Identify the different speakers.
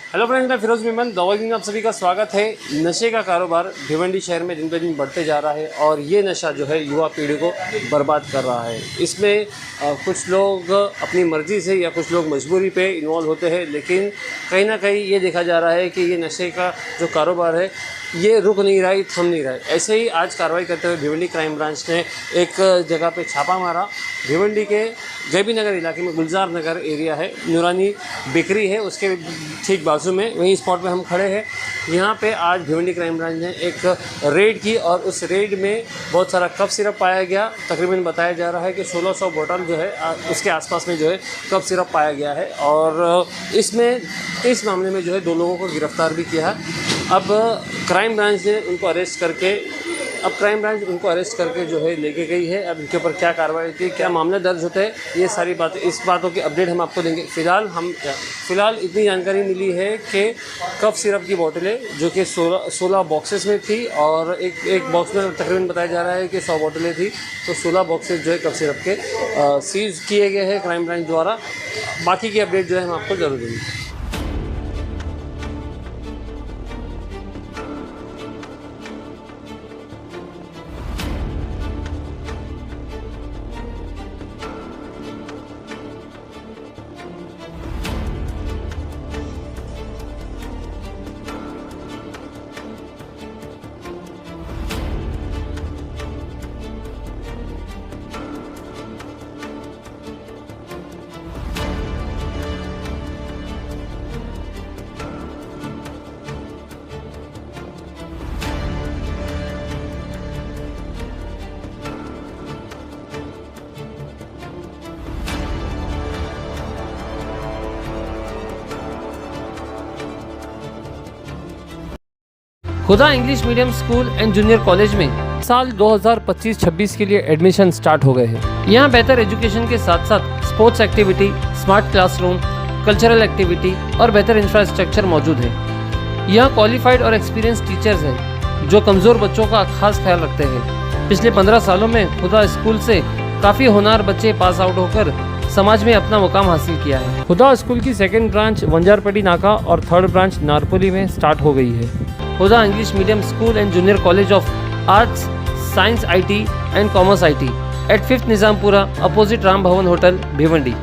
Speaker 1: Hello friends, मैं फिरोज मेमन दवाई में आप सभी का स्वागत है। नशे का कारोबार भिवंडी शहर में दिन पे दिन बढ़ते जा रहा है और ये नशा जो है युवा पीढ़ी को बर्बाद कर रहा है। इसमें कुछ लोग अपनी मर्ज़ी से या कुछ लोग मजबूरी पे इन्वॉल्व होते हैं, लेकिन कहीं ना कहीं ये देखा जा रहा है कि ये नशे का जो कारोबार है ये रुक नहीं रहा है, थम नहीं रहा है। ऐसे ही आज कार्रवाई करते हुए भिवंडी क्राइम ब्रांच ने एक जगह पे छापा मारा। भिवंडी के जयबी नगर इलाके में गुलजार नगर एरिया है, नूरानी बेकरी है, उसके ठीक बाजू में वहीं स्पॉट पे हम खड़े हैं। यहाँ पे आज भिवंडी क्राइम ब्रांच ने एक रेड की और उस रेड में बहुत सारा कफ सिरप पाया गया। तकरीबन बताया जा रहा है कि 1600 बोतल जो है उसके आसपास में जो है कफ सिरप पाया गया है और इसमें इस मामले में जो है 2 लोगों को गिरफ्तार भी किया है। अब क्राइम ब्रांच ने उनको अरेस्ट करके जो है लेके गई है। अब इनके ऊपर क्या कार्रवाई होती है, क्या मामला दर्ज होता है, ये सारी बातें, इस बातों की अपडेट हम आपको देंगे। फ़िलहाल इतनी जानकारी मिली है कि कफ सिरप की बोतलें जो कि 16 बॉक्सेस में थी और एक बॉक्स में तकरीबन बताया जा रहा है कि 100 बोतलें थी, तो 16 बॉक्सेस जो है कफ सिरप के सीज किए गए हैं क्राइम ब्रांच द्वारा। बाकी की अपडेट जो है हम आपको ज़रूर देंगे।
Speaker 2: खुदा English medium school and junior college में साल 2025-26 के लिए एडमिशन स्टार्ट हो गए हैं। यहाँ बेहतर एजुकेशन के साथ साथ sports activity, smart classroom, cultural activity और बेहतर इंफ्रास्ट्रक्चर मौजूद है। यहाँ क्वालिफाइड और एक्सपीरियंस टीचर्स हैं जो कमज़ोर बच्चों का खास ख्याल रखते हैं। पिछले 15 सालों में खुदा स्कूल से काफ़ी होनहार बच्चे पास आउट होकर समाज में अपना मुकाम हासिल किया है। खुदा स्कूल की 2nd ब्रांच वंजारपट्टी नाका और 3rd ब्रांच नारपोली में स्टार्ट हो गई है। खुदा English medium school and junior college of arts, science IT and commerce IT at 5th Nizampura opposite Ram Bhavan hotel Bhiwandi.